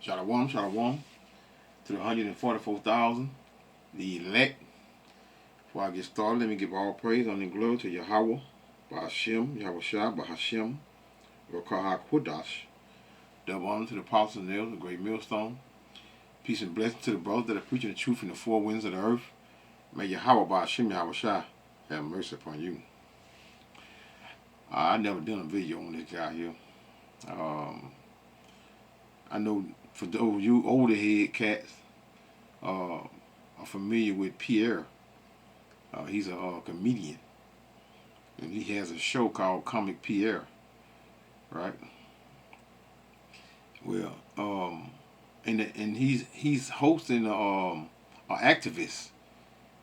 Shalom, shalom to the 144,000, the elect. Before I get started, let me give all praise, honor, and glory to Yahweh, Ba'ashem, Yahweh Shai, Ba'ashem, Rokah HaKodash. Double honor to the apostles and elders, the great millstone. Peace and blessing to the brothers that are preaching the truth in the four winds of the earth. May Yahweh, Ba'ashem, Yahweh Shai, have mercy upon you. I never done a video on this guy here. I know for those of you older head cats are familiar with Pierre. He's a comedian, and he has a show called Comic Pierre, right? Well, and he's hosting an activist,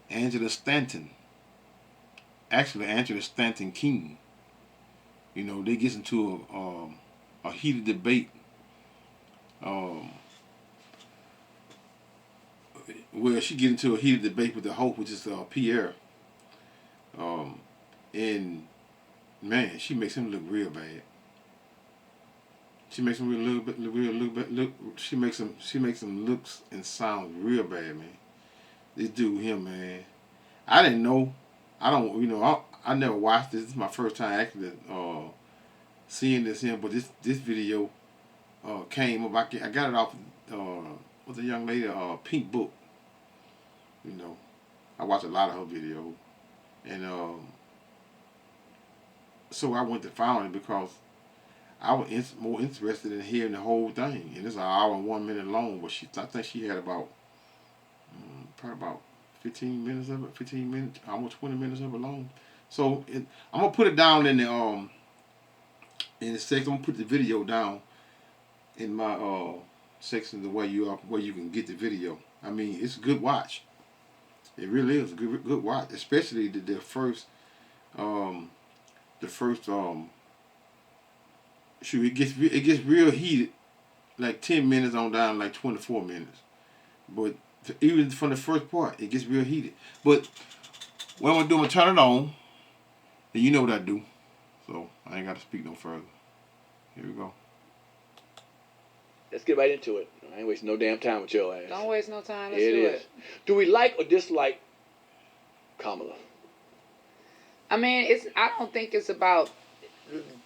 Angela Stanton. Actually, Angela Stanton King. You know, they get into a heated debate. Well, she get into a heated debate with the host, which is Pierre. And man, she makes him look real bad. She makes him she makes him looks and sounds real bad, man. This dude here, man. I didn't know. I never watched this. This is my first time actually seeing this here, but this video came up. I got it off with a young lady, Pink Book. You know, I watch a lot of her videos, and so I went to find it because I was more interested in hearing the whole thing. And it's an hour and 1 minute long, but I think she had about probably about 15 minutes of it, 15 minutes, almost 20 minutes of it long. So I'm gonna put it down in the section. I'm gonna put the video down in my section the way you can get the video. I mean, it's a good watch. It really is a good watch, especially the first shoot, it gets real heated, like 10 minutes on down, like 24 minutes. But even from the first part, it gets real heated. But what I'm gonna do, I'm gonna turn it on, and you know what I do. So I ain't got to speak no further. Here we go. Let's get right into it. I ain't wasting no damn time with your ass. Don't waste no time. Let's do it. Do we like or dislike Kamala? I mean, I don't think it's about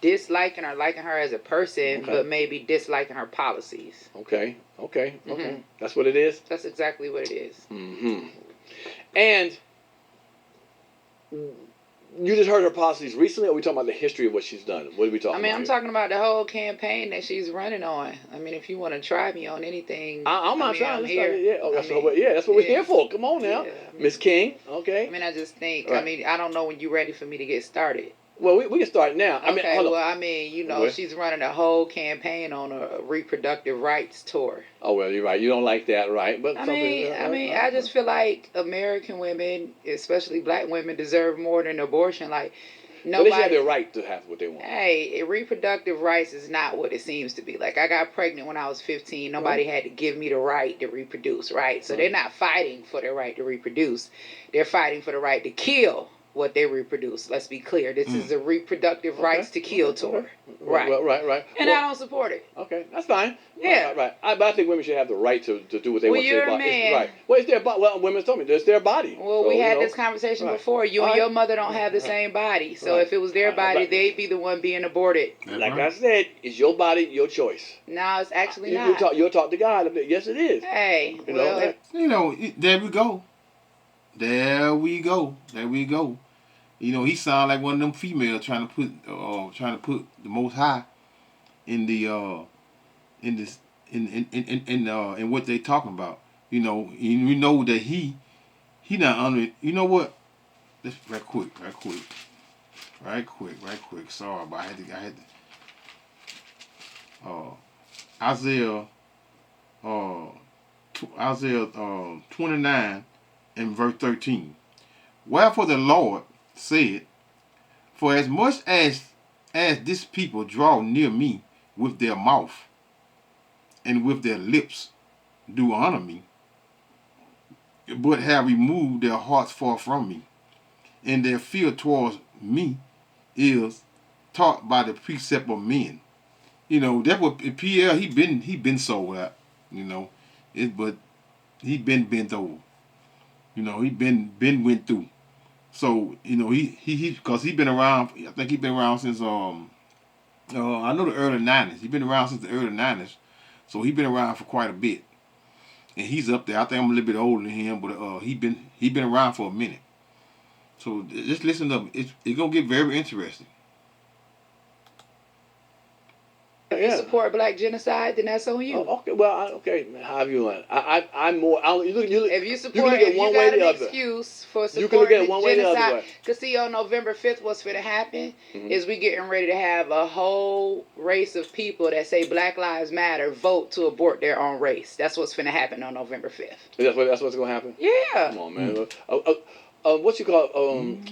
disliking or liking her as a person, but maybe disliking her policies. Okay. That's what it is? That's exactly what it is. Mm-hmm. And you just heard her policies recently, or are we talking about the history of what she's done? What are we talking about? I mean, I'm talking about the whole campaign that she's running on. I mean, if you want to try me on anything, I'm not trying. I'm here. That's what we're here for. Come on now. Miss King, okay? I mean, I just think, right. I don't know when you're ready for me to get started. Well, we can start now. She's running a whole campaign on a reproductive rights tour. Oh, well, you're right. You don't like that, right? But I just feel like American women, especially black women, deserve more than abortion. Like, nobody. So they should have the right to have what they want. Hey, reproductive rights is not what it seems to be. Like, I got pregnant when I was 15. Nobody had to give me the right to reproduce, right? So they're not fighting for the right to reproduce. They're fighting for the right to kill what they reproduce. Let's be clear. This is a reproductive rights to kill tour. Right. Right. And I don't support it. Okay, that's fine. Yeah. Right. But I think women should have the right to do what they want to their body. Man. Right. Well, it's their body. Well, women told me it's their body. Well, we had this conversation before. You and your mother don't have the same body. So if it was their body, they'd be the one being aborted. Like I said, it's your body, your choice. No, it's actually not. You'll talk to God. Yes, it is. Hey. There we go. There we go. You know, he sound like one of them females trying to put the Most High in what they talking about. You know that he not under. You know what? Let's right quick. Sorry, but I had to. Isaiah 29 and verse 13. Wherefore the Lord said, for as much as this people draw near me with their mouth and with their lips do honor me, but have removed their hearts far from me, and their fear towards me is taught by the precept of men. You know, that's what Pierre he been sold out. You know, but he been bent over. You know, he been went through. So you know he because he been around. I think he been around since I know the early '90s. He been around since the early '90s. So he been around for quite a bit. And he's up there. I think I'm a little bit older than him, but he been around for a minute. So just listen up. It's gonna get very interesting. If you support black genocide, then that's on you. Oh, okay, well, okay. However you want. I'm more. you look. If you support, look at if one you way got or the an other. excuse for You can look at it supporting one way or the other genocide, way. because see, on November 5th, what's going to happen is we getting ready to have a whole race of people that say Black Lives Matter vote to abort their own race. That's what's going to happen on November 5th. That's what's going to happen. Yeah. Come on, man. What you call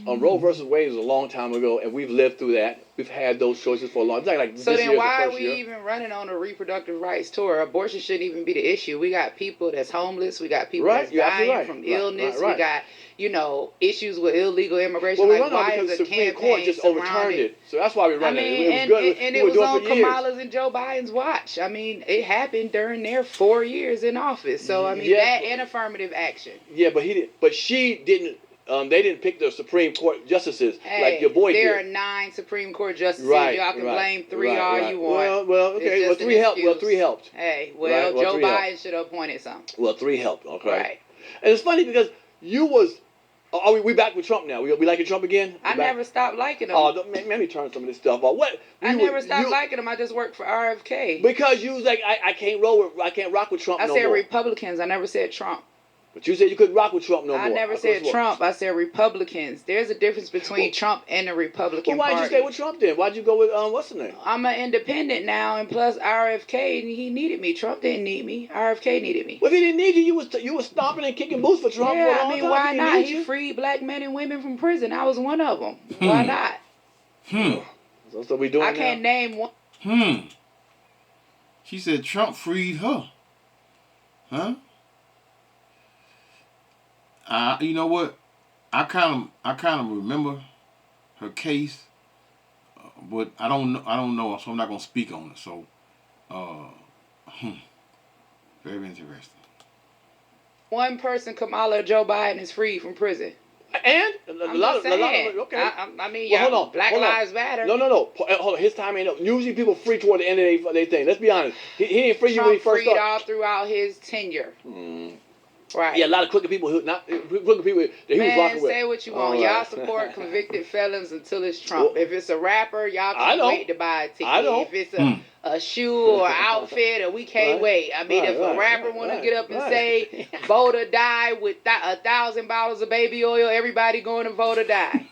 Roe versus Wade was a long time ago, and we've lived through that. We've had those choices for a long time. Like So this then year's why the are first we year. even running on a reproductive rights tour? Abortion shouldn't even be the issue. We got people that's homeless. We got people that's dying from illness. Right. We got, issues with illegal immigration. Well, we like, run on why because is the a Supreme campaign Court just overturned it. So that's why we run it. It was good. And we it were was doing on it for years. Kamala's and Joe Biden's watch. I mean, it happened during their 4 years in office. So, I mean, that and affirmative action. Yeah, but she didn't. They didn't pick the Supreme Court justices like your boy did. There are 9 Supreme Court justices. Right, Y'all can blame 3 all you want. Well, okay. Well, 3 helped. Well, 3 helped. Hey, Joe 3 Biden helped. should have appointed some. Well, 3 helped. Okay. Right. And it's funny because you was. Are we back with Trump now? We liking Trump again? I never stopped liking him. Oh, let me turn some of this stuff off. What? I never stopped liking him. I just worked for RFK. Because you was like, I can't rock with Trump no more. I said Republicans. I never said Trump. But you said you couldn't rock with Trump no more. I never said Trump. I said Republicans. There's a difference between Trump and the Republican Party. Why'd you stay with Trump then? Why'd you go with what's the name? I'm an independent now, and plus RFK, he needed me. Trump didn't need me. RFK needed me. Well, if he didn't need you, you was stomping and kicking boots for Trump for a long time. Yeah, I mean, why not? He freed black men and women from prison. I was one of them. Why not? So we doing I can't name one. She said Trump freed her. Huh? You know what? I kind of remember her case, but I don't know, so I'm not gonna speak on it. So, very interesting. One person, Kamala or Joe Biden, is freed from prison. And a lot of okay. I mean, hold on. Black Lives Matter. No. Hold on. His time ain't up. Usually people free toward the end of their thing. Let's be honest. He didn't free you when he first started. Trump freed all throughout his tenure. Right. Yeah, a lot of crooked people that he was rocking with. Say what you want. Y'all support convicted felons until it's Trump. If it's a rapper, y'all can't wait to buy a ticket. I don't. If it's a shoe or outfit, or we can't wait. I mean, if a rapper want to get up and say vote or die with 1,000 bottles of baby oil, everybody going to vote or die.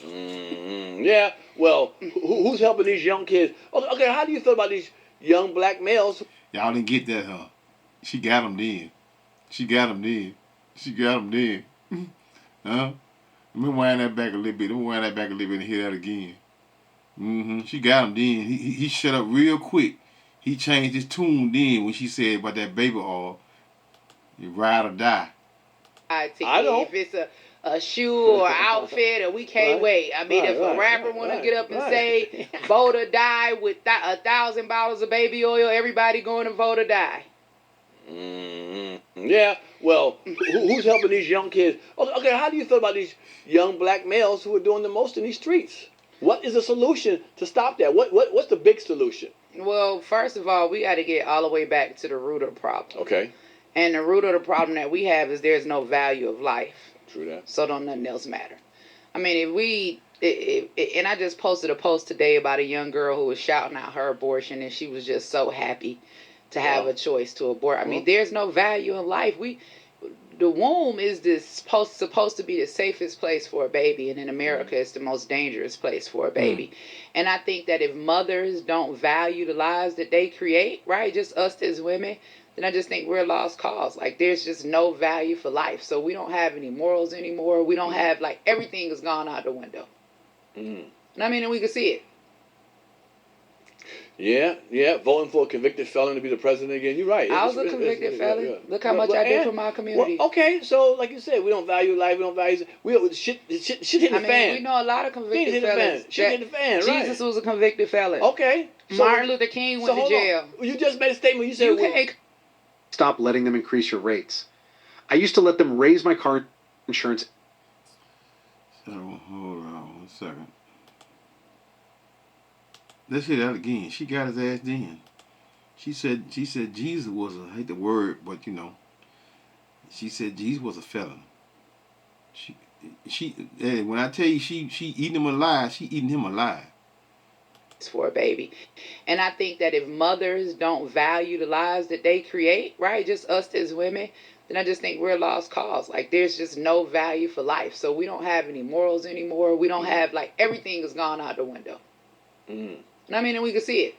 Yeah. Well, who's helping these young kids? Okay, how do you feel about these young black males? Y'all didn't get that, huh? She got them then. Huh? Let me wind that back a little bit. And hear that again. She got him then. He shut up real quick. He changed his tune then when she said about that baby oil. You ride or die. I don't. If it's a shoe or outfit, or we can't wait. I mean, if a rapper want to get up and say vote or die with 1,000 bottles of baby oil, everybody going to vote or die. Yeah, well, who's helping these young kids? Okay, how do you feel about these young black males who are doing the most in these streets? What is the solution to stop that? What's the big solution? Well, first of all, we got to get all the way back to the root of the problem. Okay. And the root of the problem that we have is there's no value of life. True that. So don't nothing else matter. I mean, and I just posted a post today about a young girl who was shouting out her abortion, and she was just so happy to have a choice to abort. I mean, there's no value in life. The womb is supposed to be the safest place for a baby, and in America, it's the most dangerous place for a baby. And I think that if mothers don't value the lives that they create, right, just us as women, then I just think we're a lost cause. Like, there's just no value for life. So we don't have any morals anymore. We don't have, like, everything has gone out the window. And I mean, and we can see it. Yeah, voting for a convicted felon to be the president again. You're right. I was a convicted felon. Yeah. Look how much I did for my community. Well, okay, so like you said, we don't value life. We don't value shit hit the fan. We know a lot of convicted felons. Shit hit the fan. Right. Jesus was a convicted felon. Okay. Martin Luther King went to jail. You just made a statement. You said stop letting them increase your rates. I used to let them raise my car insurance. So, hold on 1 second. Let's hear that again. She got his ass then. She said Jesus was I hate the word, but she said Jesus was a felon. Hey, when I tell you she eating him alive, she eating him alive. For a baby. And I think that if mothers don't value the lives that they create, right, just us as women, then I just think we're a lost cause. Like, there's just no value for life. So we don't have any morals anymore. We don't have, like, everything has gone out the window. Mm. And I mean, and we can see it.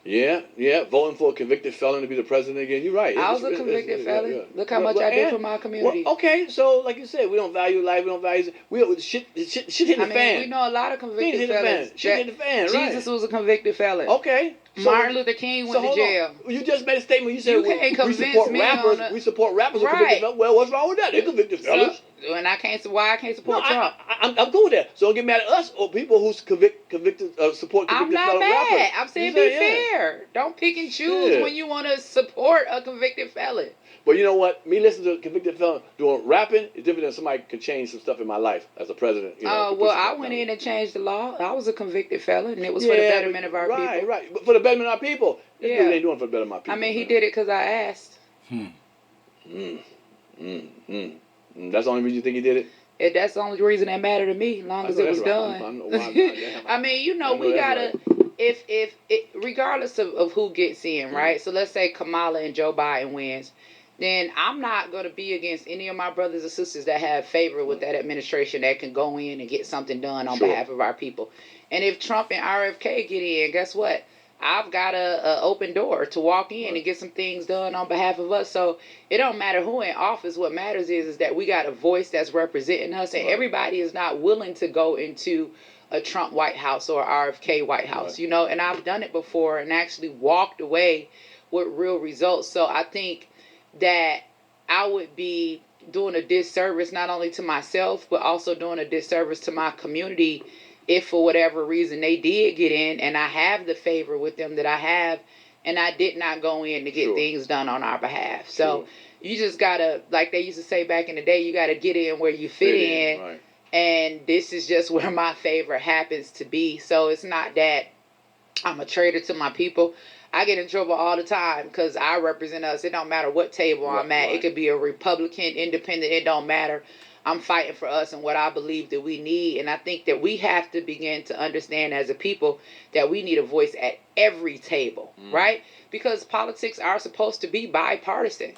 Yeah, voting for a convicted felon to be the president again. You're right. I was a convicted felon. Yeah. Look how much I did for my community. Well, okay, so like you said, we don't value life. We don't value shit hit the fan. We know a lot of convicted felons. Shit hit the fan. Right. Jesus was a convicted felon. Okay. Martin Luther King went to jail. You just made a statement. You said we support rappers. We support rappers who convicted felons. Well, what's wrong with that? They're convicted felons. And I can't support Trump. I'm good with that. So don't get mad at us or people who support convicted I'm not felon mad. rappers. I'm saying be fair. Don't pick and choose when you want to support a convicted felon. But you know what? Me listening to a convicted felon doing rapping is different than somebody could change some stuff in my life as a president. Well, I went in and changed the law. I was a convicted felon, and it was for the betterment of our people. Right. But for the betterment of our people. This dude ain't doing it for the betterment of my people. I mean, he did it because I asked. That's the only reason you think he did it? That's the only reason that mattered to me, as long as it was done. I mean, we gotta, if regardless of who gets in, right? So let's say Kamala and Joe Biden wins, then I'm not gonna be against any of my brothers and sisters that have favor with that administration that can go in and get something done on behalf of our people. And if Trump and RFK get in, guess what? I've got a open door to walk in and get some things done on behalf of us. So it don't matter who in office. What matters is that we got a voice that's representing us, and everybody is not willing to go into a Trump White House or RFK White House, and I've done it before and actually walked away with real results. So I think that I would be doing a disservice not only to myself, but also doing a disservice to my community if for whatever reason they did get in and I have the favor with them that I have, and I did not go in to get things done on our behalf. So you just gotta, like they used to say back in the day, you gotta get in where you fit in. Right. And this is just where my favor happens to be. So it's not that I'm a traitor to my people. I get in trouble all the time because I represent us. It don't matter what table I'm at. It could be a Republican, independent. It don't matter. I'm fighting for us and what I believe that we need. And I think that we have to begin to understand as a people that we need a voice at every table, right? Because politics are supposed to be bipartisan.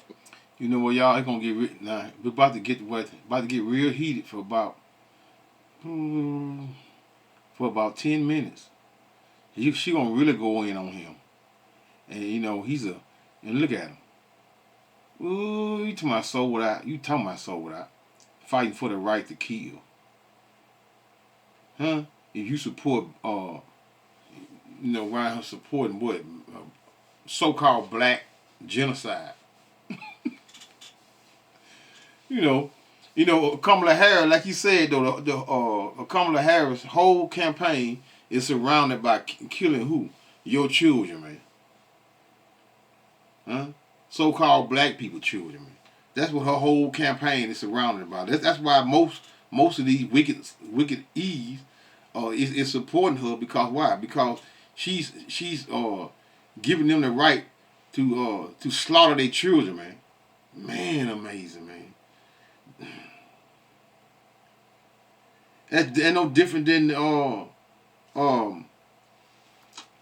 You know what, y'all? It's gonna get now. We're about to get real heated for about 10 minutes. She gonna really go in on him, and and look at him. Ooh, you talking about soul without fighting for the right to kill, huh? If you support, around her supporting what, so-called black genocide. Kamala Harris, like you said, though, the Kamala Harris' whole campaign is surrounded by killing who? Your children, man. Huh? So-called black people children, man. That's what her whole campaign is surrounded by. That's why most of these wicked Eves is supporting her, because why? Because she's giving them the right to slaughter their children, man. Man, amazing, man. That's no different than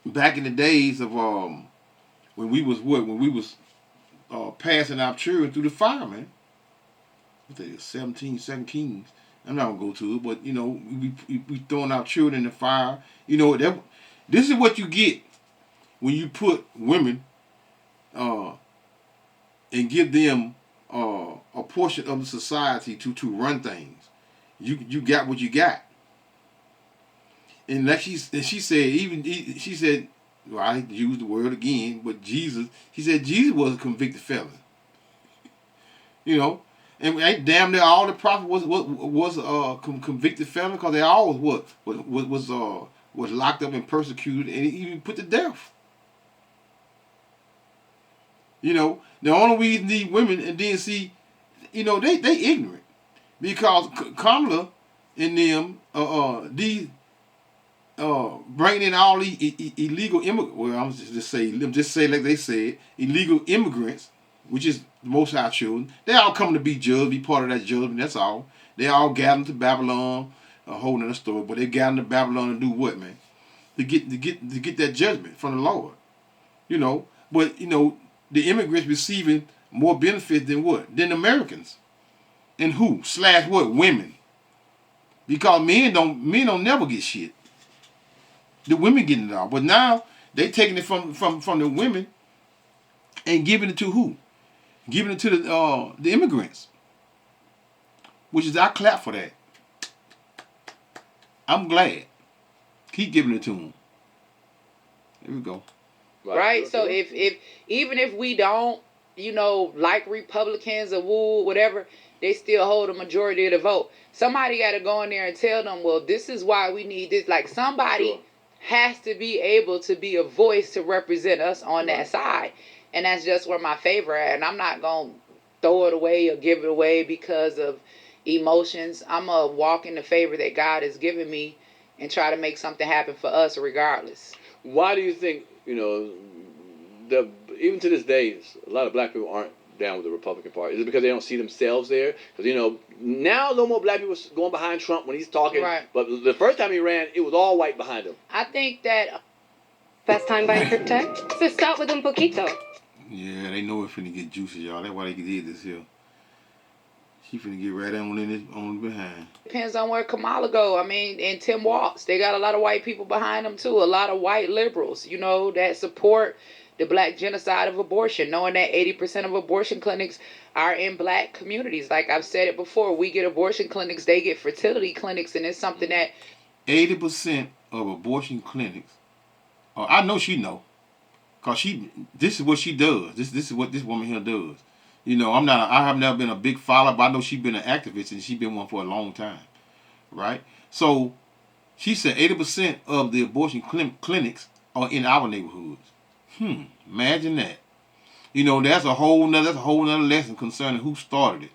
back in the days of when we was passing our children through the fire, man. I think 17 Kings. I'm not gonna go to it, but we throwing our children in the fire. This is what you get when you put women and give them a portion of the society to run things. You got what you got. And like she said, well, I used the word again, but she said Jesus was a convicted felon. And damn near all the prophets was convicted felon, because they all was locked up and persecuted and even put to death. You know, the only reason these women and then see, you know, they ignorant because Kamala and them these bringing in all these illegal immigrants. Well, I'm just say like they said, illegal immigrants, which is the Most High children. They all come to be judged, be part of that judgment. That's all. They all gathered to Babylon, a whole nother story. But they gathered to Babylon to do what, man? To get that judgment from the Lord. You know, but you know the immigrants receiving more benefits than what? Than Americans. And who? / what? Women. Because men don't never get shit. The women getting it all. But now they taking it from the women and giving it to who? Giving it to the immigrants. Which is I clap for that. I'm glad. Keep giving it to them. Here we go. Right. So if even if we don't, you know, like Republicans or woo, whatever, they still hold a majority of the vote. Somebody got to go in there and tell them, well, this is why we need this. Like somebody has to be able to be a voice to represent us on that side. And that's just where my favor at. And I'm not going to throw it away or give it away because of emotions. I'm going to walk in the favor that God has given me and try to make something happen for us regardless. Why do you think, you know, even to this day, a lot of black people aren't down with the Republican Party? Is it because they don't see themselves there? Because, you know, now no more black people going behind Trump when he's talking. Right. But the first time he ran, it was all white behind him. I think that... Best time by crypto? So start with un poquito. Yeah, they know it's finna get juicy, y'all. That's why they did this here. She finna get right on behind. Depends on where Kamala go. I mean, and Tim Walz, they got a lot of white people behind them too. A lot of white liberals, you know, that support the black genocide of abortion, knowing that 80% of abortion clinics are in black communities. Like I've said it before, we get abortion clinics, they get fertility clinics, and it's something that 80% of abortion clinics. I know she know, cause this is what she does. This is what this woman here does. You know, I have never been a big follower, but I know she's been an activist and she's been one for a long time, right? So, she said 80% of the abortion clinics are in our neighborhoods. Imagine that. You know, that's a whole nother lesson concerning who started it.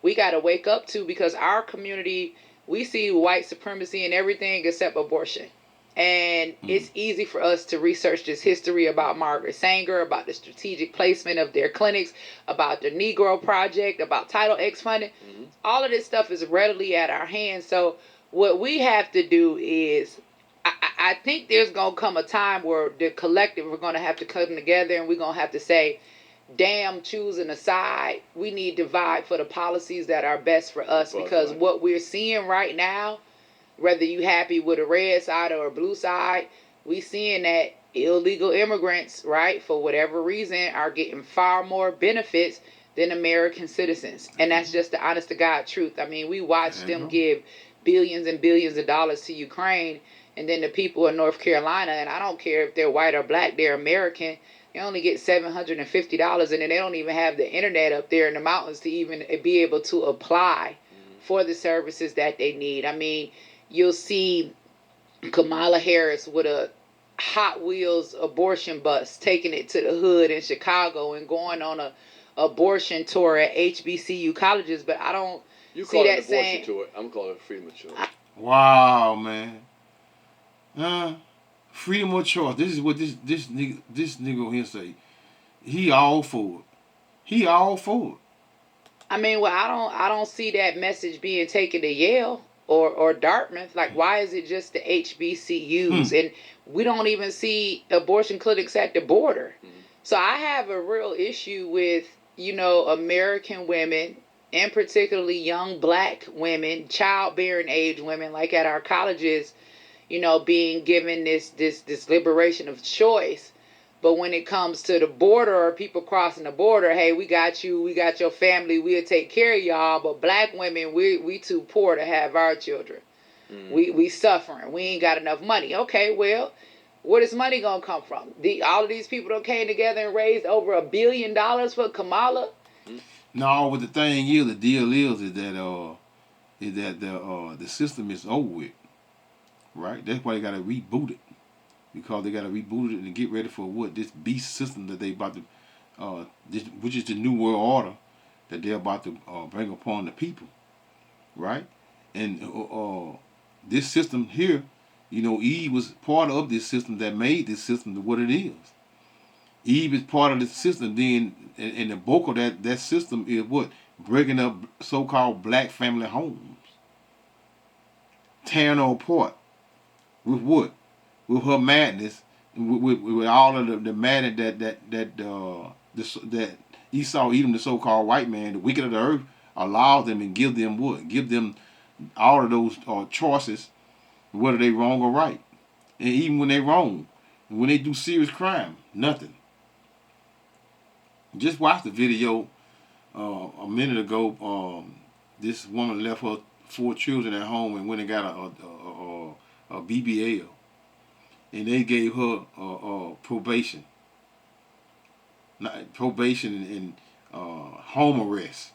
We got to wake up to, because our community, we see white supremacy in everything except abortion. And it's easy for us to research this history about Margaret Sanger, about the strategic placement of their clinics, about the Negro Project, about Title X funding. All of this stuff is readily at our hands. So what we have to do is, I think there's going to come a time where the collective, we're going to have to come together and we're going to have to say, damn, choosing a side. We need to vibe for the policies that are best for us, because what we're seeing right now, whether you happy with a red side or a blue side, we seeing that illegal immigrants, right, for whatever reason, are getting far more benefits than American citizens. And that's just the honest to God truth. I mean, we watched them give billions and billions of dollars to Ukraine, and then the people in North Carolina, and I don't care if they're white or black, they're American, they only get $750, and then they don't even have the internet up there in the mountains to even be able to apply for the services that they need. I mean, you'll see Kamala Harris with a Hot Wheels abortion bus taking it to the hood in Chicago and going on a abortion tour at HBCU colleges, but I don't see that same. You call it an abortion tour. I'm calling it freedom of choice. Wow, man. Freedom of choice. This is what this nigga here say. He all for it. He all for it. I mean, well, I don't see that message being taken to Yale or Dartmouth. Like, why is it just the HBCUs? And we don't even see abortion clinics at the border. So I have a real issue with, you know, American women, and particularly young black women, childbearing age women, like at our colleges, you know, being given this liberation of choice. But when it comes to the border or people crossing the border, hey, we got you, we got your family, we'll take care of y'all. But black women, we too poor to have our children. We suffering. We ain't got enough money. Okay, well, where does money gonna come from? All of these people that came together and raised over $1 billion for Kamala. No, but the thing is, the deal is that the system is over with, right? That's why they gotta reboot it. because they got to reboot it and get ready for what this beast system that they about to, which is the new world order that they're about to bring upon the people, right? And this system here, Eve was part of this system that made this system to what it is. Eve is part of the system. Then, and the bulk of that system is what? Breaking up so-called black family homes, tearing them apart. With what? With her madness, with all of the madness that Esau, even the so-called white man, the wicked of the earth, allows them and give them what? Give them all of those choices, whether they wrong or right. And even when they wrong, when they do serious crime, nothing. Just watch the video a minute ago. This woman left her 4 children at home and went and got a BBL, and they gave her probation and home arrest.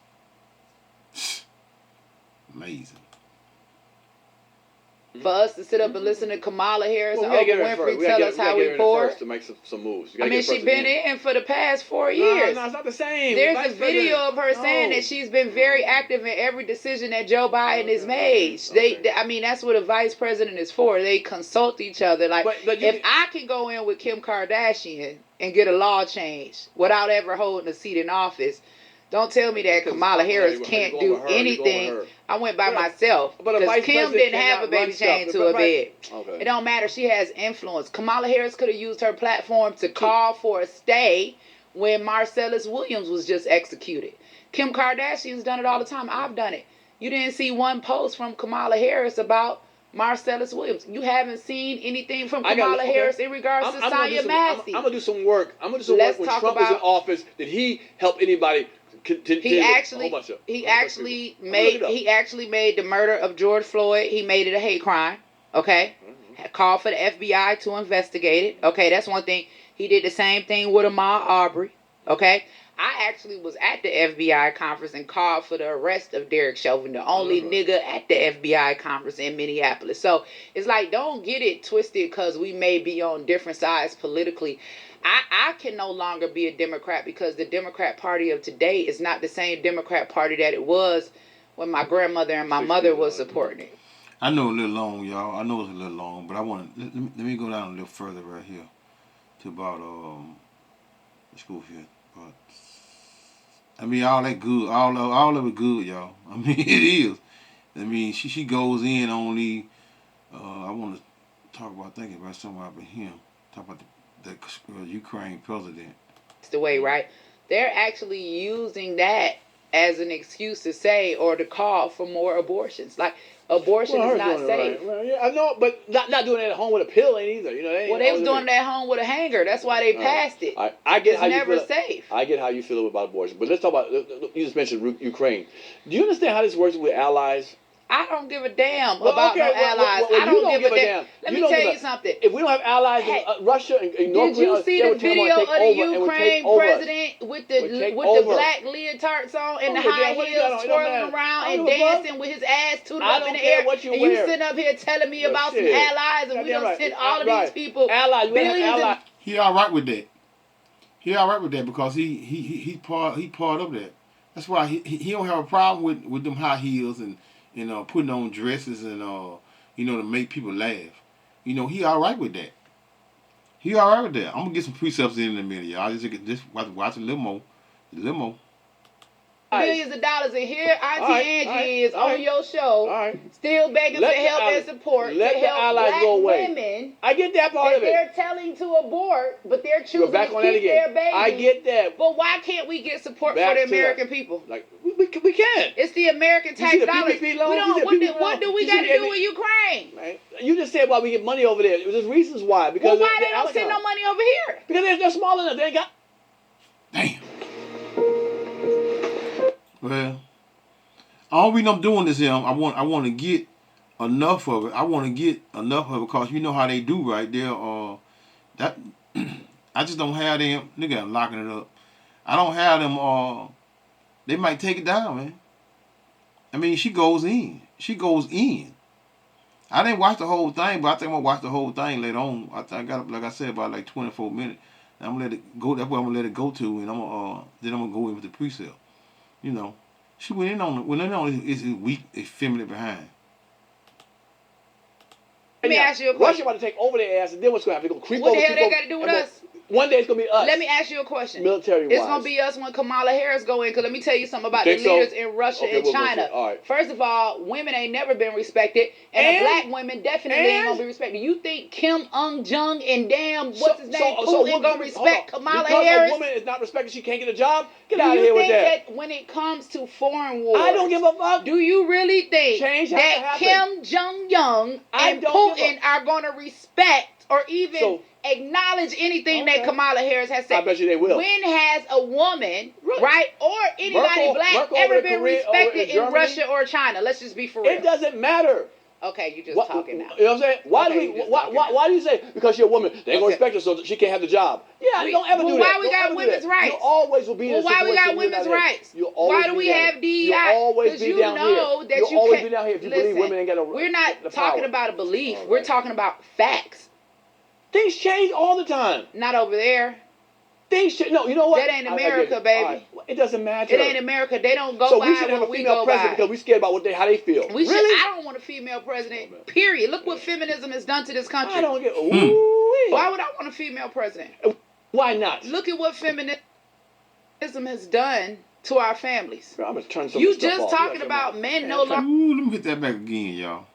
Amazing. For us to sit up and listen to Kamala Harris Well, and we gotta Oprah get her Winfrey tell us how we poor. first to make some moves. I mean, she's been in for the past 4 years. No, it's not the same. There's Vice a video president. of her saying that she's been very active in every decision that Joe Biden has made. I mean, that's what a vice president is for. They consult each other. Like, But if I can go in with Kim Kardashian and get a law changed without ever holding a seat in office, don't tell me that Kamala Harris can't do anything. I went by myself because Kim didn't have a baby chained to her bed. Okay. It don't matter. She has influence. Kamala Harris could have used her platform to call for a stay when Marcellus Williams was just executed. Kim Kardashian's done it all the time. I've done it. You didn't see one post from Kamala Harris about Marcellus Williams. You haven't seen anything from Kamala Harris in regards to Sonya Massey. I'm gonna do some work. When Trump was in office. Did he help anybody? He actually made the murder of George Floyd. He made it a hate crime. Okay, called for the FBI to investigate it. Okay, that's one thing. He did the same thing with Ahmaud Arbery. Okay, I actually was at the FBI conference and called for the arrest of Derek Chauvin, the only nigga at the FBI conference in Minneapolis. So it's like, don't get it twisted because we may be on different sides politically. I can no longer be a Democrat because the Democrat Party of today is not the same Democrat Party that it was when my grandmother and my mother was supporting it. I know a little long, y'all. I know it's a little long, but I want to let me go down a little further right here to about let's go here. But I mean, all that good, all of it good, y'all. I mean, it is. I mean, she goes in on the. I want to talk about thinking about something about him. Talk about the Ukraine president. It's the way, right? They're actually using that as an excuse to say or to call for more abortions. Like, abortion is not safe. Right. Well, yeah, I know, but not doing it at home with a pill ain't either. Well, they was doing it at home with a hanger. That's why they passed it. I get it's how you never feel. safe. I get how you feel about abortion, but let's talk about. You just mentioned Ukraine. Do you understand how this works with allies? I don't give a damn about no allies. I don't give a damn. Let me tell you something. If we don't have allies in Russia and North Korea, did you see the video of the Ukraine president with the black leotards on and the high heels twirling around and dancing with his ass tooted up in the air? And you sitting up here telling me about some allies and we don't send all of these people billions. He all right with that. He all right with that because he part of that. That's why he don't have a problem with them high heels and putting on dresses and to make people laugh. He all right with that. He all right with that. I'm gonna get some precepts in a minute, y'all. Just watch a little more. Millions of dollars, and here Auntie Angie is on your show, still begging for help and support to help black women. I get that part of it. They're telling to abort, but they're choosing to keep their babies. I get that. But why can't we get support for the American people? Like we can. It's the American tax dollars. What do we got to do with Ukraine? Right. You just said why we get money over there. There's reasons why. Because why they don't send no money over here? Because they're small enough. They ain't got. Damn. Well, all reason I'm doing this here, I want to get enough of it. I want to get enough of it because you know how they do, right? That I just don't have them. Nigga, I'm locking it up. I don't have them. They might take it down, man. I mean, she goes in. I didn't watch the whole thing, but I think I'm gonna watch the whole thing later on. I got, like I said, about like 24 minutes. And I'm gonna let it go. That's what I'm gonna let it go to, and then I'm gonna go in with the precept. You know, she went in on is weak, effeminate behind. Let me ask you a Russia question. about to take over their ass, and then what's going to happen? They're going to creep What over. the hell they got to do with us? One day it's going to be us. Let me ask you a question. Military-wise. It's going to be us when Kamala Harris go in, because let me tell you something about the Think so? leaders in Russia Okay, and we'll China. see. All right. First of all, women ain't never been respected, and black women definitely ain't going to be respected. You think Kim Jong and damn, what's his name, Putin going to respect Kamala Harris? Because a woman is not respected, she can't get a job? Get Do out of you here with think that. when it comes to foreign wars, I don't give a fuck. do you really think Change has to that happen. Kim Jong I and don't give Putin are going to respect or even acknowledge anything that Kamala Harris has said? I bet you they will. When has a woman, Really? right, or anybody black Merkel ever over been in Korea, respected over in in Russia or China? Let's just be for real. It doesn't matter. Okay, you just talking now. You know what I'm saying? Why Okay, you just talking now. why do you say because you're a woman they ain't gonna respect her so she can't have the job? Yeah, don't ever do that. Why we Don't got ever do women's that. rights? You always will be in Well, a why we situation got you're women's not in. rights? You'll always Why do we be down have here. DEI? You'll always Because be you down know here. that You'll you always can't. be down here if you Listen, believe women ain't got a we're not the talking power. about a belief. All We're right. talking about facts. Things change all the time. Not over there. Things change. No, you know what? That ain't I get America, it. baby. All right. It doesn't matter. It ain't America. They don't go so by we should have a what we female go president by. because we're scared about how they feel. We should. Really? I don't want a female president. Period. Look what feminism has done to this country. I don't get. Ooh-wee. Why would I want a female president? Why not? Look at what feminism has done to our families. Girl, I'm gonna turn some You of this stuff just off. talking about men no longer. Ooh, let me get that back again, y'all.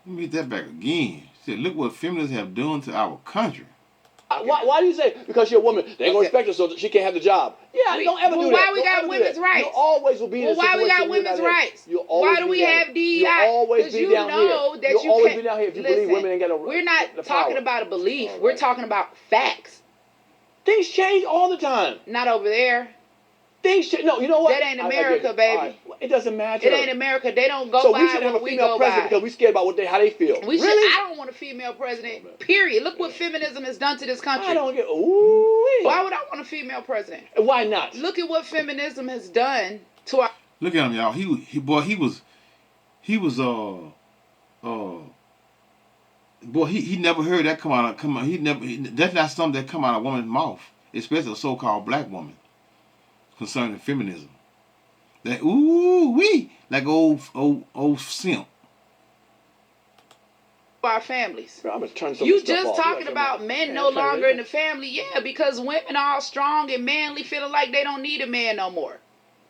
Let me get that back again. She said, look what feminists have done to our country. Why do you say because you're a woman they ain't gonna respect her so she can't have the job? Yeah, don't ever do that. Why we Don't got ever do women's that. rights? You always will be in a Why we got situation women's you're not in. rights? You'll always Why do be we down have here. DEI? You'll always Because be you down know here. that You'll you always can't. be down here if you Listen, believe women ain't got a we're not the talking power. about a belief. All We're right. talking about facts. Things change all the time. Not over there. Things change. No, you know what? That ain't I get America, it. baby. All right. It doesn't matter. It ain't America. They don't go so by we should have a what we female go president by. because we're scared about how they feel. We should. Really? I don't want a female president. Period. Look what feminism has done to this country. I don't get. Ooh. Why would I want a female president? Why not? Look at what feminism has done to our. Look at him, y'all. He never heard that come out. That's not something that come out of a woman's mouth, especially a so-called black woman, concerning feminism. That like old simp. Our families. Girl, I'm gonna turn some You of this stuff just off. talking about men no longer in the family. Yeah, because women are all strong and manly, feeling like they don't need a man no more.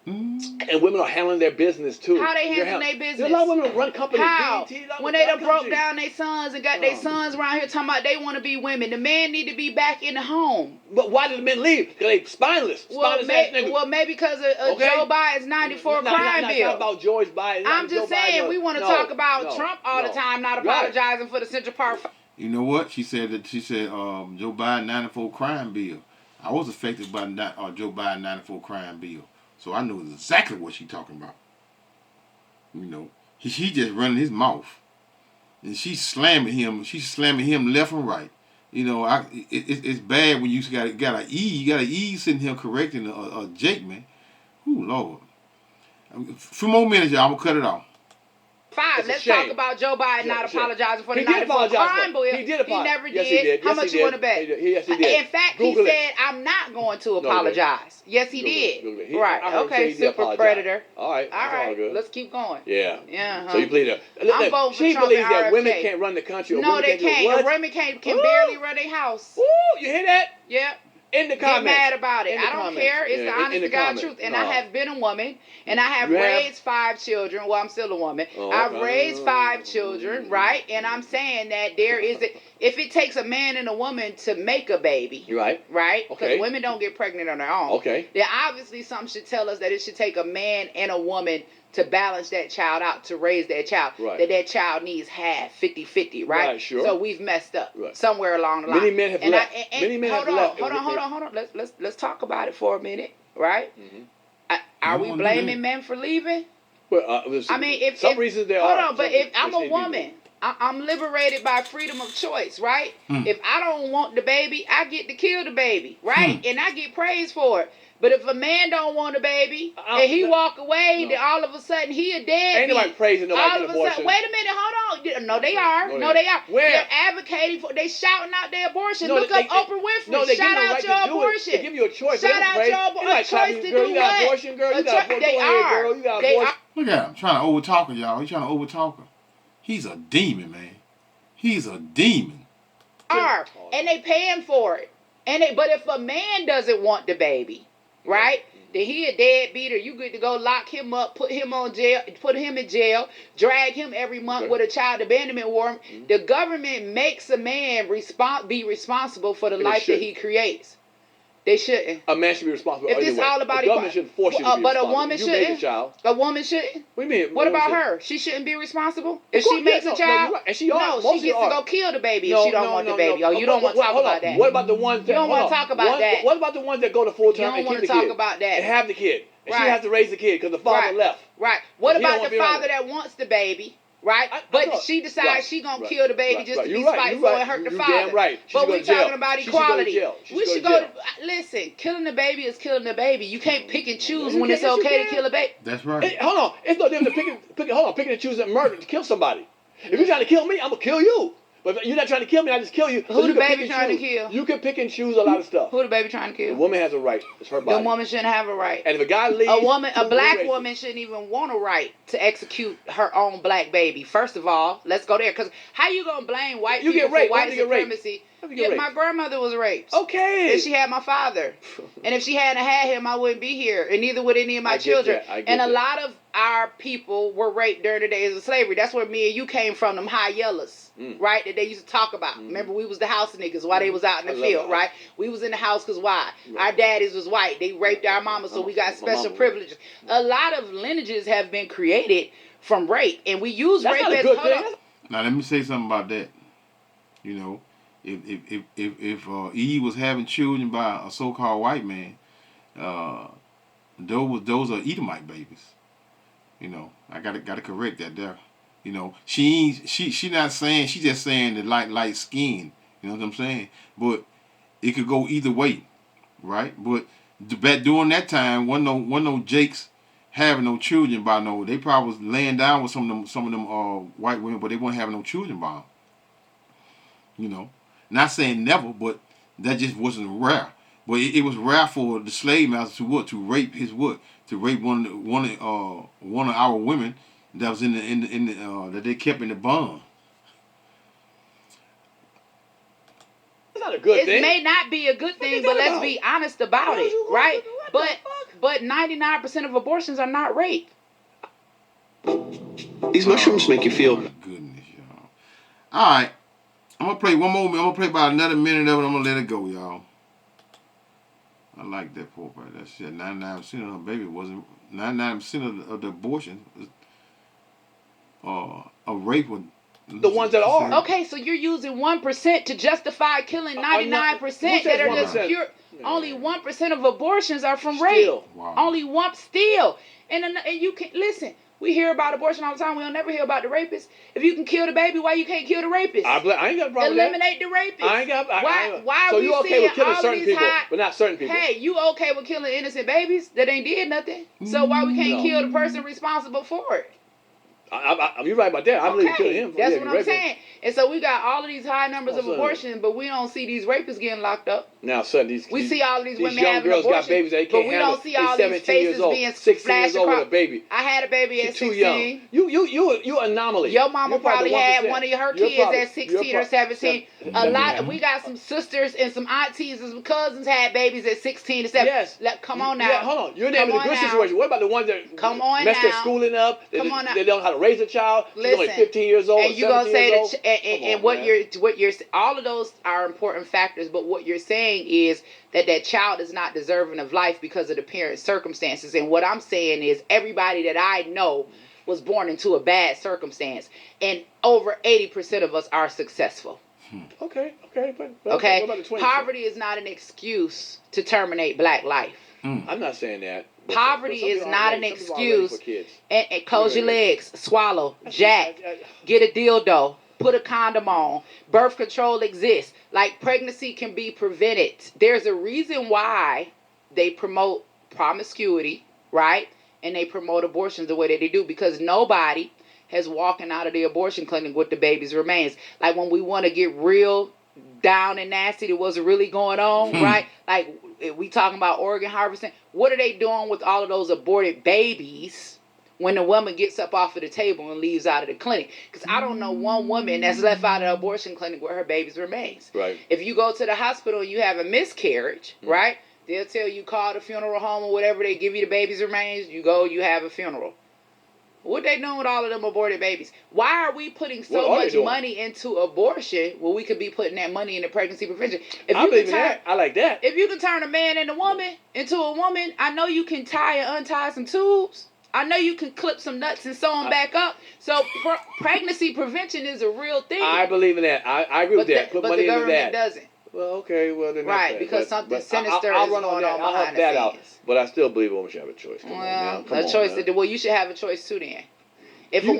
And women are handling their business too. How they handling their business? There's a lot of women who run companies. How? BET, When they done broke down their sons and got their sons around here talking about they want to be women. The man need to be back in the home. But why did the men leave? Because they spineless. Well, maybe because of Joe Biden's 94 crime bill. It's not about George Biden. I'm just saying, we want to talk about Trump all the time, not apologizing for the Central Park. You know what? She said Joe Biden 94 crime bill. I was affected by Joe Biden 94 crime bill. So I knew exactly what she's talking about. You know, he just running his mouth, and she's slamming him. She's slamming him left and right. You know, it's bad when you got an E sitting here correcting a Jake, man. Ooh, Lord. A few more minutes, y'all. I'm gonna cut it off. Fine, let's talk about Joe Biden not apologizing for the 94 crime bill. He did apologize. He never Yes, did. he did. How Yes, much he you did. want to bet? Yes, he did. In fact, Google he it. said, I'm not going to apologize. Yes, he did. Google it. Right. I heard him say Okay, he did super apologize. predator. All right. All right. Let's keep going. Yeah. Yeah. So you believe that? I'm voting for She Trump believes and that RFK. women can't run the country. Or No, women they can't. What? Women can barely run their house. Ooh, you hear that? Yeah. In the comments. Get mad about it. I don't care. It's the honest to God truth. And I have been a woman, and I have raised 5 children. Well, I'm still a woman. I've raised 5 children, right? And I'm saying that if it takes a man and a woman to make a baby, right? Because women don't get pregnant on their own. Okay. Then obviously something should tell us that it should take a man and a woman to balance that child out, to raise that child. Right. That child needs half, 50-50, right? Right, sure. So we've messed up somewhere along the line. Many men have left. Many men have left. Hold on. Let's talk about it for a minute, right? Mm-hmm. Are we blaming men for leaving? Well, I mean, if reasons there are. Hold on, but if I'm a woman, I'm liberated by freedom of choice, right? If I don't want the baby, I get to kill the baby, right? And I get praised for it. But if a man don't want a baby and he walk away, then all of a sudden he a dead. Ain't nobody praising nobody all getting of a sudden, abortion. wait a minute, hold on. No, they are. Go No, ahead. they are. Where? They're advocating for. They shouting out their abortion. No, Look they- up Oprah Winfrey. No, they give Shout you a out right your to do abortion. it. They give you a choice. Shout They don't out praise. your You're abortion. like, A choice to girl, do you got what? abortion, girl. You got abortion. They Go ahead, are. girl. You got They abortion. Look at him trying to overtalk her, y'all. He's trying to overtalk her. He's a demon, man. He's a demon. Are and they paying for it. But if a man doesn't want the baby, right? Then he a deadbeater. You good to go lock him up, put him in jail, drag him every month with a child abandonment warrant. The government makes a man be responsible for the life that he creates. They shouldn't. A man should be responsible. If this anyway. all about the government shouldn't force you to be but a responsible. woman You made shouldn't. a child. A woman shouldn't. What do you mean? What about should? her? She shouldn't be responsible if course, she makes yeah, a no, child. you're right. And she are. No, Most she gets to are. go kill the baby if she don't want the baby. No. Oh, you don't want to talk hold about on. that. What about the ones that You don't hold want to on. talk about that. What about the ones that go to full You term don't and want keep to the talk kid about that. and have the kid, and Right. she has to raise the kid because the father Right. left. Right. What He don't about wanna the be around father it. that wants the baby? Right? I But know. she decides Right. she gonna Right. kill the baby Right. just Right. to You're be right. spiteful You're right. and hurt the You're father. damn right. She But should go we to jail. talking about She should go to equality. jail. She We should should go go to to, listen, killing the baby is killing the baby. You can't pick and choose You when it's can't, yes, you okay to can. kill a baby. That's right. Hold on. It's no different than picking and choosing murder to kill somebody. If you're trying to kill me, I'm gonna kill you. But if you're not trying to kill me, I just kill you. Who So the you can baby pick and trying to choose. kill? You can pick and choose a lot of stuff. Who the baby trying to The kill? woman has a right. It's her The body. woman shouldn't have a right. And if a guy leaves, A black raise it? woman shouldn't even want a right to execute her own black baby. First of all, let's go there. Because how you going to blame white You people get raped. for Why white do you get raped? supremacy? How do you get Yeah, my raped? grandmother was raped. Okay. And she had my father. And if she hadn't had him, I wouldn't be here. And neither would any of my I get children. that. I get And a that. lot of our people were raped during the days of slavery. That's where me and you came from, them high yellows. Right? That they used to talk about. Remember, we was the house niggas while they was out in the I love field, it. right? We was in the house because why? Right. Our daddies was white. They raped our mamas, so we got My special mama. privileges. A lot of lineages have been created from rape. And we use That's rape not a as good hold thing. on. Now let me say something about that. You know, if Eve was having children by a so-called white man, those are Edomite babies. You know, I gotta correct that there. You know, she not saying, she just saying the light skin. You know what I'm saying? But it could go either way, right? But back during that time, wasn't no Jakes having no children by no. They probably was laying down with some of them white women, but they weren't having no children by them. You know, not saying never, but that just wasn't rare. But it was rare for the slave master to rape to rape one of our women that was in the that they kept in the bond. That's not a good thing. It may not be a good thing, you but talking let's about? be honest about What it, you- right? what the But 99% of abortions are not rape. These mushrooms make you feel. My goodness, y'all. All right, I'm gonna play one more. I'm gonna play about another minute of it. I'm gonna let it go, y'all. I like that part right there. Shit, 99% of her baby wasn't. 99% of the abortion was a rape. The ones that are. Okay, so you're using 1% to justify killing Who 99% says that are just 1%? pure. Only 1% of abortions are from Still. rape. Wow. Only one still. And you can listen. We hear about abortion all the time. We don't never hear about the rapist. If you can kill the baby, why you can't kill the rapist? I ain't got a problem with that. Eliminate the rapist. I ain't got. Why so are we you okay seeing with killing all certain these people, high? but not certain people? Hey, you okay with killing innocent babies that ain't did nothing? So why we can't No. kill the person responsible for it? You're right about that. I believe killing him. That's Yeah, what you're I'm right. saying. And so we got all of these high numbers of Son. abortion, but we don't see these rapists getting locked up. Now, son, these We see all of these women young having girls abortion, got babies they but can't we handle. don't see They all these 17 years faces old, being 16 flashed years old with across. a baby. I had a baby at She's too 16. young. You anomaly. Your mama You're probably had 1%. one of her You're kids probably- at 16 or 17. We got some sisters and some aunties and some cousins had babies at 16 to 17. Yes. Come on now. Yeah, hold on. You're naming the on good now. situation. What about the ones that Come on mess their now. schooling up? Come on now. They don't know how to raise a child. She's only Listen, 15 years old. And you gonna 17 say years that, old? and Come on, what you're all of those are important factors. But what you're saying is that child is not deserving of life because of the parents' circumstances. And what I'm saying is everybody that I know was born into a bad circumstance, and over 80% of us are successful. Okay. But Okay, what about the 20%? poverty is not an excuse to terminate black life. I'm not saying that. But Poverty some is people not are an ready- some people are ready excuse. for kids. And close your legs, swallow, jack, get a dildo, put a condom on. Birth control exists. Like, pregnancy can be prevented. There's a reason why they promote promiscuity, right? And they promote abortions the way that they do because nobody has walking out of the abortion clinic with the baby's remains. Like when we want to get real down and nasty to what's really going on, right? Like we talking about organ harvesting. What are they doing with all of those aborted babies when the woman gets up off of the table and leaves out of the clinic? Because I don't know one woman that's left out of the abortion clinic with her baby's remains. Right. If you go to the hospital and you have a miscarriage, right? They'll tell you call the funeral home or whatever. They give you the baby's remains. You go, you have a funeral. What they doing with all of them aborted babies? Why are we putting so much money into abortion when we could be putting that money into pregnancy prevention? I believe in that. I like that. If you can turn a man and a woman into a woman, I know you can tie and untie some tubes. I know you can clip some nuts and sew them back up. So pregnancy prevention is a real thing. I believe in that. I agree with that. Put money into that. But the government doesn't. Well, okay, well then. Right, because something sinister is going on I'll help behind the that out. scenes. But I still believe a woman should have a choice. Come Well, you should have a choice too then. If a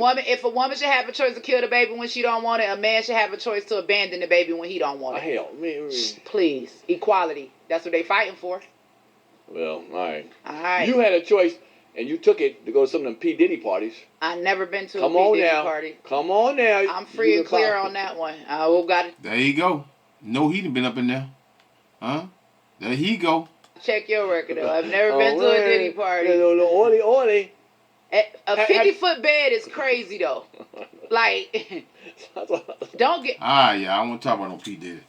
woman should have a choice to kill the baby when she don't want it, a man should have a choice to abandon the baby when he don't want it. Hell, man. Please, equality. That's what they fighting for. Well, all right. All right. You had a choice, and you took it to go to some of them P. Diddy parties. I never been to a P. Diddy party. Come on now. I'm free and clear on that one. There you go. No, he done been up in there. Huh? There he go. Check your record though. I've never been to a Diddy party. Oily. A 50-foot bed is crazy though. Like, don't get. Yeah, I don't want to talk about no P. Diddy.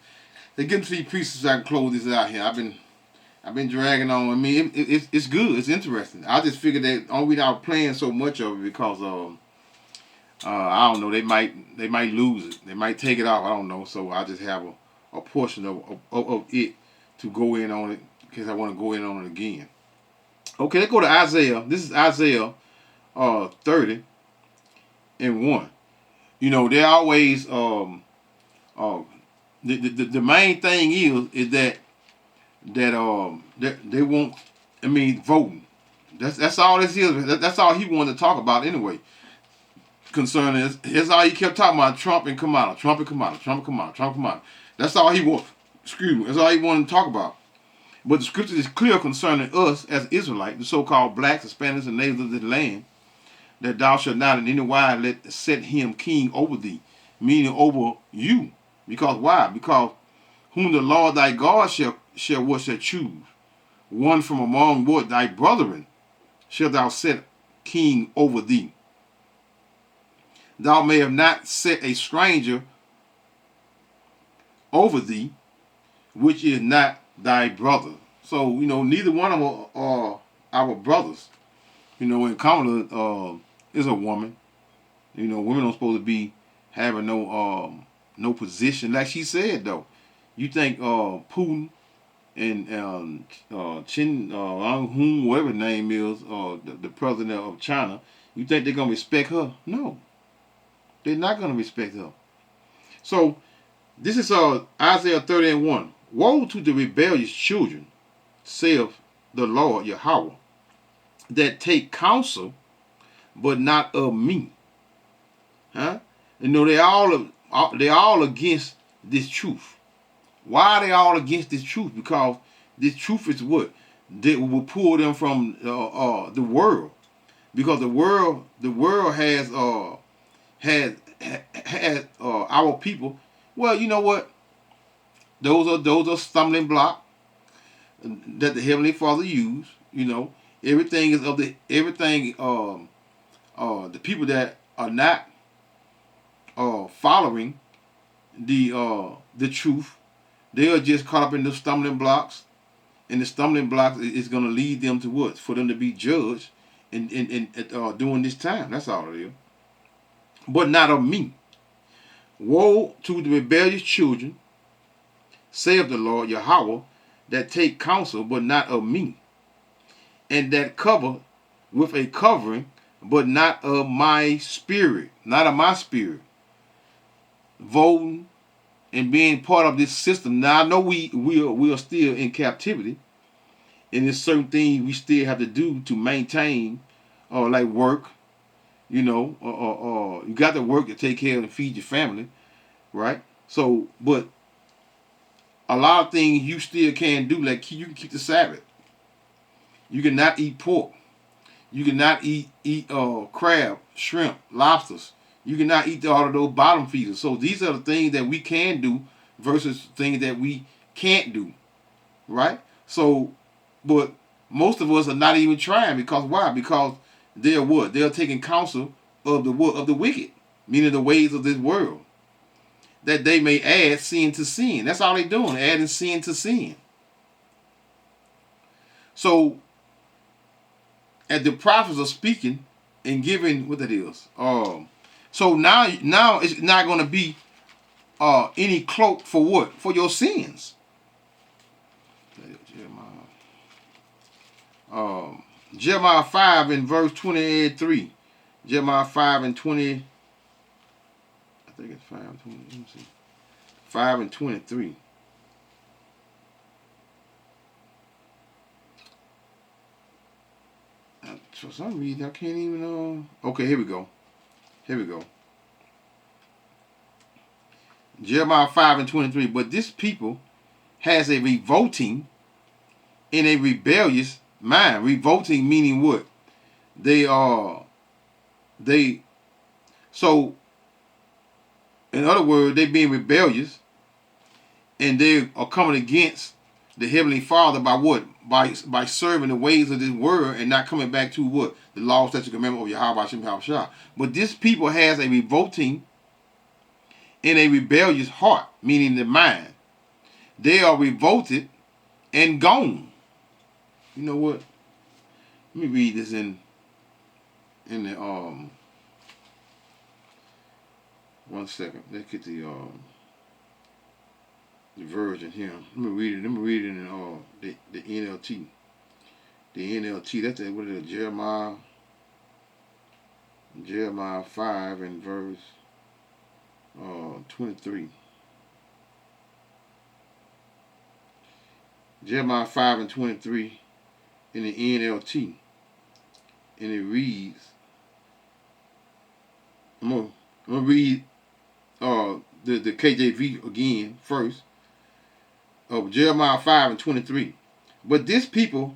They get to these pieces so I can close this out here. I've been dragging on. I mean, it's good. It's interesting. I just figured that only reason I was playing so much of it because I don't know. They might lose it. They might take it off. I don't know. So I just have a portion of it to go in on it because I want to go in on it again. Okay, let's go to Isaiah. This is Isaiah 30 and 1. You know, they always the main thing is that they want, I mean, voting. That's all this is. That's all he wanted to talk about anyway. Concerning this, that's all he kept talking about: Trump and Kamala, Trump and Kamala, Trump and Kamala, Trump and Kamala. That's all he want. Excuse me. That's all he wanted to talk about. But the scripture is clear concerning us as Israelites, the so-called blacks, Hispanics, and natives of this land, that thou shalt not in any wise set him king over thee, meaning over you. Because why? Because whom the Lord thy God shall choose, one from among what thy brethren shalt thou set king over thee. Thou may have not set a stranger over thee, which is not thy brother. So, you know, neither one of them are our brothers. You know, and Kamala is a woman. You know, women don't supposed to be having no position. Like she said, though. You think Putin and Chin Hung, whatever his name is, the president of China, you think they're going to respect her? No. They're not going to respect her. So, this is Isaiah 30 and 1. Woe to the rebellious children, saith the Lord Yahweh, that take counsel, but not of me. Huh? You know, they all against this truth. Why are they all against this truth? Because this truth is what? That will pull them from the world. Because the world has our people. Well, you know what? Those are stumbling blocks that the Heavenly Father used. You know, everything is the people that are not following the truth, they are just caught up in the stumbling blocks, and the stumbling blocks is going to lead them to what? For them to be judged in during this time. That's all it is. But not of me. Woe to the rebellious children, saith the Lord Yahweh, that take counsel, but not of me, and that cover with a covering, but not of my spirit, not of my spirit. Voting and being part of this system. Now I know we are still in captivity, and there's certain things we still have to do to maintain, like work. You know, you got to work to take care of and feed your family, right? So, but a lot of things you still can do, like you can keep the Sabbath. You cannot eat pork. You cannot eat crab, shrimp, lobsters. You cannot eat all of those bottom feeders. So these are the things that we can do versus things that we can't do, right? So, but most of us are not even trying because why? Because they're what? They're taking counsel of the wicked, meaning the ways of this world, that they may add sin to sin. That's all they're doing, adding sin to sin. So, as the prophets are speaking and giving what that is, so now it's not going to be any cloak for what? For your sins. Jeremiah 5 in verse 23. Jeremiah 5 and 20. I think it's 5 and 20. Let me see. 5 and 23. For some reason, I can't even. Okay, here we go. Jeremiah 5 and 23. But this people has a revolting and a rebellious mind. Revolting meaning what? So in other words, they being rebellious and they are coming against the Heavenly Father by what? By serving the ways of this world and not coming back to what? The law, statutes, and commandments of Yahweh Hashem Yahweh. But this people has a revolting and a rebellious heart, meaning the mind. They are revolted and gone. You know what? Let me read this in the 1 second. Let's get the version here. Let me read it in the NLT. The NLT. That's what it is. Jeremiah 5 and verse 23. Jeremiah 5 and 23 in the NLT. And it reads, I'm gonna read the KJV again first. Of Jeremiah 5 and 23. But this people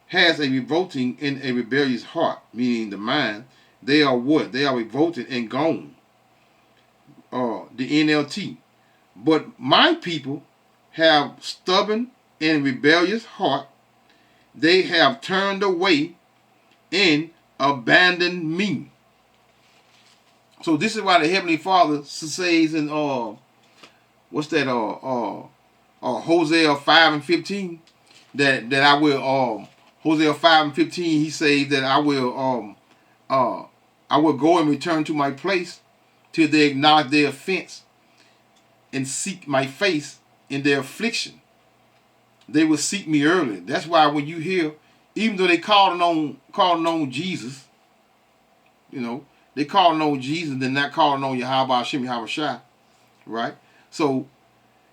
has a revolting and a rebellious heart, meaning the mind. They are what? They are revolted and gone. The NLT. But my people have stubborn and rebellious heart. They have turned away and abandoned me. So this is why the Heavenly Father says in what's that Hosea 5 and 15 that I will Hosea 5 and 15 he says that I will go and return to my place till they acknowledge their offense and seek my face in their affliction. They will seek me early. That's why when you hear, even though they calling on Jesus, you know, they calling on Jesus, they're not calling on Yahweh Hashem Yahweh, right? So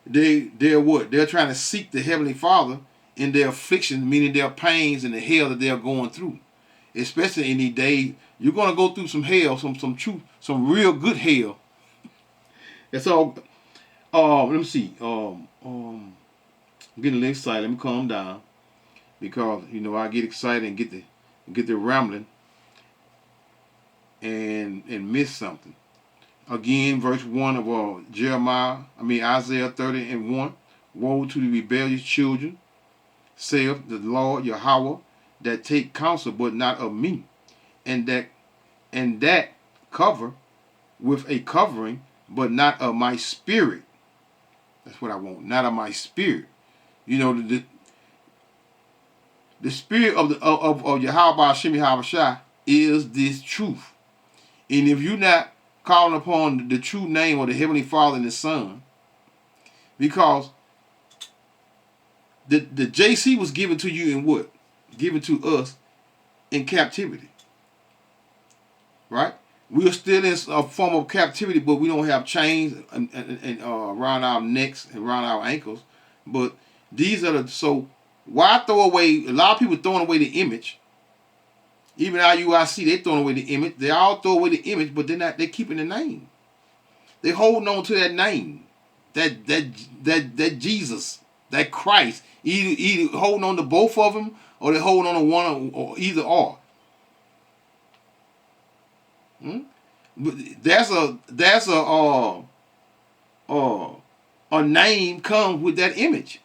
they're what? They're trying to seek the Heavenly Father in their affliction, meaning their pains and the hell that they're going through. Especially in these days, you're going to go through some hell, some truth, some real good hell. And so, let me see. I'm getting a little excited. Let me calm down because you know I get excited and get the rambling and miss something. Again, verse 1 of Isaiah 30 and 1. Woe to the rebellious children, saith the Lord Yahweh, that take counsel but not of me, and that cover with a covering but not of my spirit. That's what I want, not of my spirit. You know, the spirit of Yahweh Hashem Yahweh is this truth. And if you're not calling upon the true name of the Heavenly Father and the Son, because the JC was given to you in what? Given to us in captivity. Right? We are still in a form of captivity, but we don't have chains and around our necks and around our ankles. But these are so why throw away? A lot of people throwing away the image. Even IUIC, they throwing away the image. They all throw away the image, but they're keeping the name. They holding on to that name, that Jesus, that Christ. Either holding on to both of them, or they hold on to one or either or. But there's a name comes with that image.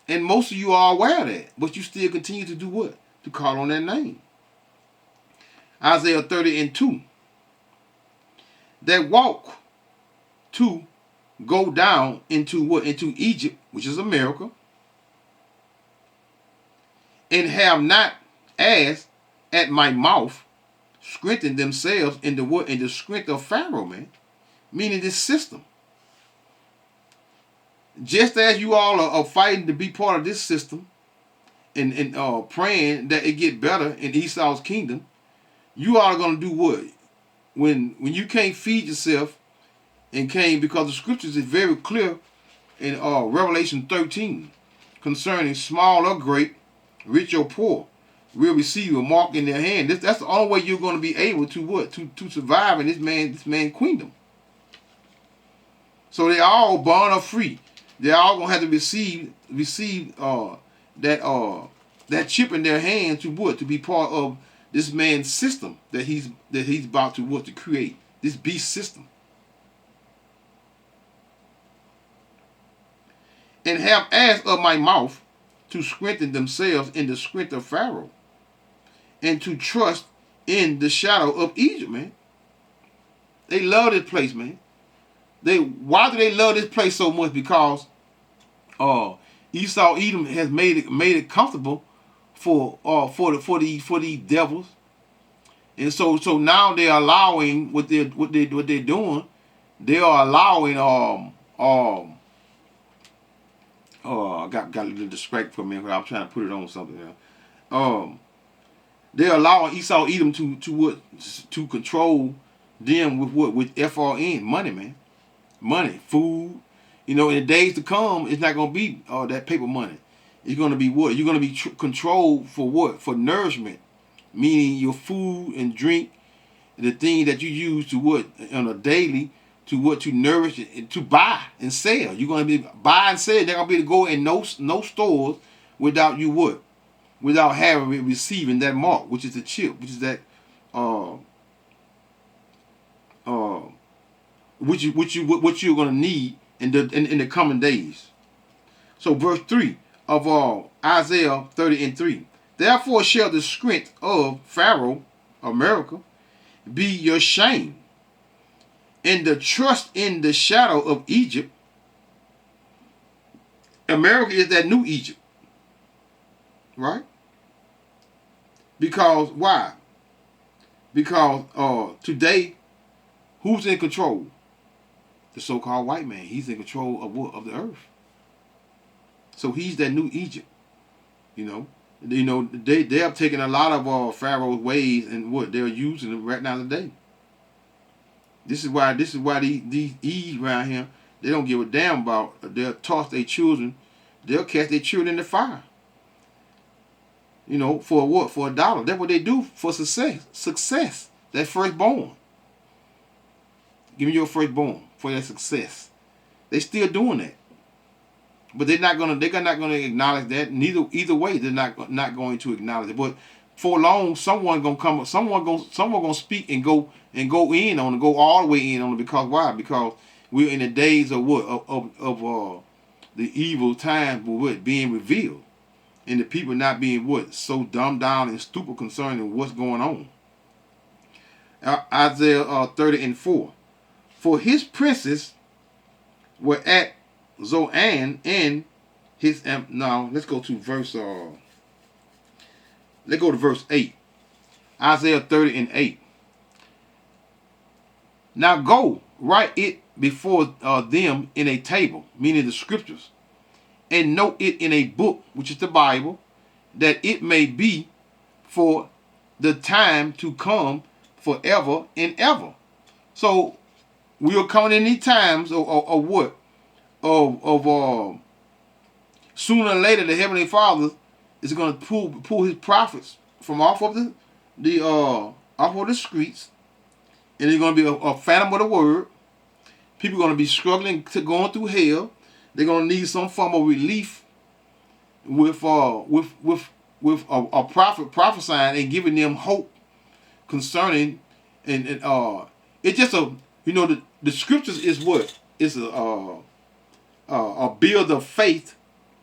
And most of you are aware of that, but you still continue to do what? To call on that name. Isaiah 30:2. That walk to go down into what? Into Egypt, which is America, and have not asked at my mouth, strengthened themselves in the what? In the strength of Pharaoh, man. Meaning this system. Just as you all are fighting to be part of this system and praying that it get better in Esau's kingdom, you all are going to do what? When you can't feed yourself and can't, because the scriptures is very clear in Revelation 13 concerning small or great, rich or poor, will receive a mark in their hand. That's the only way you're going to be able to what? To survive in this man's kingdom. So they all bond or free. They're all gonna have to receive that chip in their hand to what? To be part of this man's system that he's about to what? To create this beast system. And have asked of my mouth to strengthen themselves in the strength of Pharaoh, and to trust in the shadow of Egypt, man. They love this place, man. Why do they love this place so much? Because Esau Edom has made it comfortable for these devils, and so now they're allowing what they're doing. They are allowing I got a little distracted for a minute. I'm trying to put it on something else. They're allowing Esau Edom to control them with what? With FRN, money, man. Money, food. In the days to come, it's not going to be that paper money. It's going to be what? You're going to be controlled for what? For nourishment. Meaning your food and drink, the thing that you use to what? On a daily, to what? To nourish, to buy and sell. You're going to be buy and sell. They're going to be able to go in no stores without you what? Without receiving that mark, which is the chip, which is that what you're gonna need in the coming days. So verse 3 of Isaiah 30:3. Therefore shall the strength of Pharaoh, America, be your shame, and the trust in the shadow of Egypt. America is that new Egypt. Right? Because why? Because today, who's in control? The so-called white man. He's in control of what? Of the earth. So he's that new Egypt. They have taken a lot of Pharaoh's ways and what they're using them right now today. This is why these Eves around here, they don't give a damn about. They'll toss their children. They'll cast their children in the fire. For what? For $1. That's what they do for success. That firstborn. Give me your firstborn for that success. They still doing that. But they're not gonna acknowledge that. Either way, they're not going to acknowledge it. But for long, someone gonna speak and go in on it, go all the way in on it. Because why? Because we're in the days of what? Of the evil times with being revealed. And the people not being what? So dumbed down and stupid concerning what's going on. Isaiah 30:4. For his princes were at Zoan and his... Now, let's go to verse... let's go to verse 8. Isaiah 30:8. Now go, write it before them in a table, meaning the scriptures, and note it in a book, which is the Bible, that it may be for the time to come forever and ever. So we are coming in these times of what? Of sooner or later the Heavenly Father is going to pull his prophets from off of the streets, and there's going to be a phantom of the word. People are going to be struggling to going through hell. They're going to need some form of relief with a prophet prophesying and giving them hope concerning and it's just the scriptures is what is a build of faith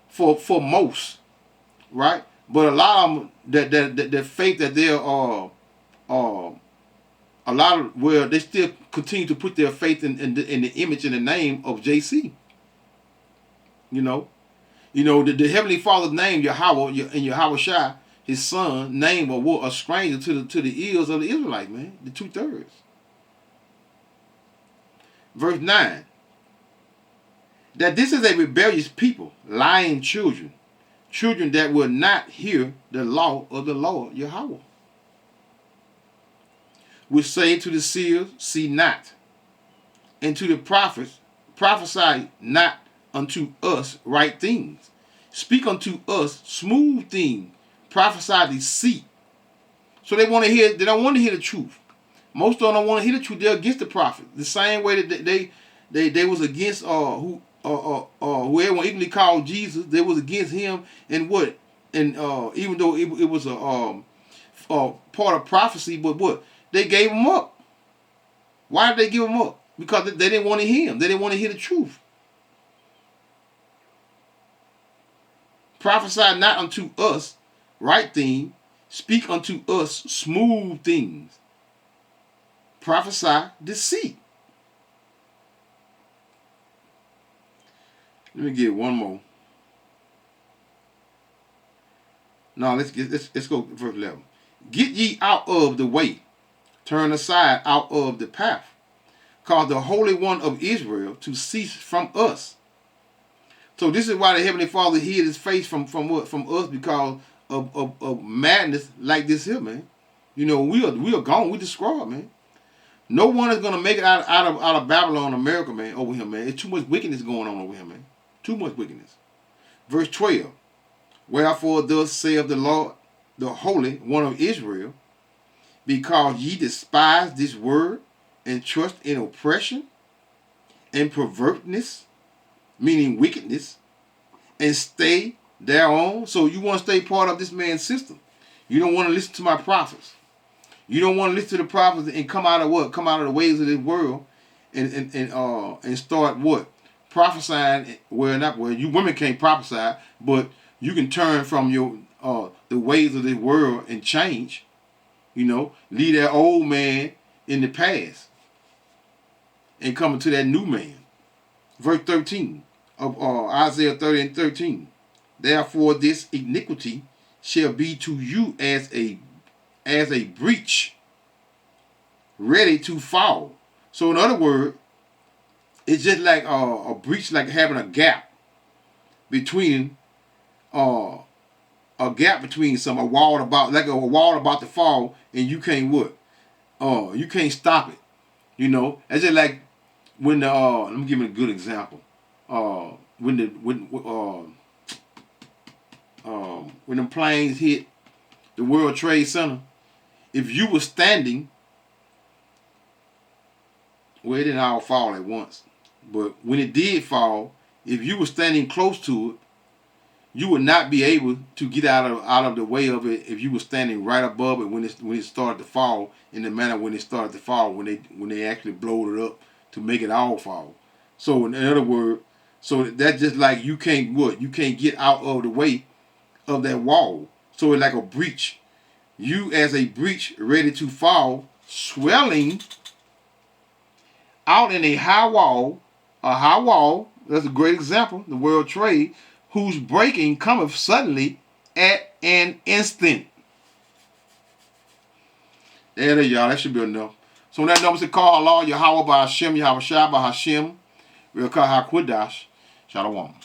for most, right? But a lot of them that faith that they're a lot of where they still continue to put their faith in the image and the name of JC. The Heavenly Father's name, Yahweh, and Yahweh Shai, his son, name or a stranger to the ears of the Israelites, man, the 2/3. Verse 9. That this is a rebellious people, lying children that will not hear the law of the Lord Yahweh. Which say to the seers, see not, and to the prophets, prophesy not unto us right things. Speak unto us smooth things. Prophesy deceit. So they don't want to hear the truth. Most of them don't want to hear the truth. They're against the prophet. The same way that they was against whoever equally called Jesus, they was against him and what? And even though it was a part of prophecy, but what? They gave him up. Why did they give him up? Because they didn't want to hear him. They didn't want to hear the truth. Prophesy not unto us right thing. Speak unto us smooth things. Prophesy deceit. Let me get one more. Now let's go to verse 11. Get ye out of the way. Turn aside out of the path. Cause the Holy One of Israel to cease from us. So this is why the Heavenly Father hid his face from what? From us, because of madness like this here, man. We are gone. We destroyed, man. No one is gonna make it out of Babylon, America, man, over here, man. It's too much wickedness going on over here, man. Too much wickedness. Verse 12. Wherefore thus saith the Lord, the Holy One of Israel, because ye despise this word and trust in oppression and pervertness, meaning wickedness, and stay thereon. So you want to stay part of this man's system. You don't want to listen to my prophets. You don't want to listen to the prophets and come out of what? Come out of the ways of this world and start what? Prophesying. Well, you women can't prophesy, but you can turn from your the ways of this world and change. Leave that old man in the past and come into that new man. Verse 13 of Isaiah 30 and 13. Therefore this iniquity shall be to you as a breach ready to fall. So in other words, it's just like a breach, like having a gap between a wall about to fall, and you can't what? You can't stop it. It's just like when let me give you a good example. When them planes hit the World Trade Center, if you were standing, well, it didn't all fall at once, but when it did fall, if you were standing close to it, you would not be able to get out of the way of it if you were standing right above it when it started to fall, in the manner when it started to fall, when they actually blowed it up to make it all fall. So in other words, so that's just like you can't get out of the way of that wall. So it's like a breach. You as a breach ready to fall, swelling out in a high wall. That's a great example, the World Trade, whose breaking cometh suddenly at an instant. There, y'all. That should be enough. So that number is called Allah, Yahweh, by Hashem, Yahweh Shai, by Hashem, Rekah HaKodesh. Shalom.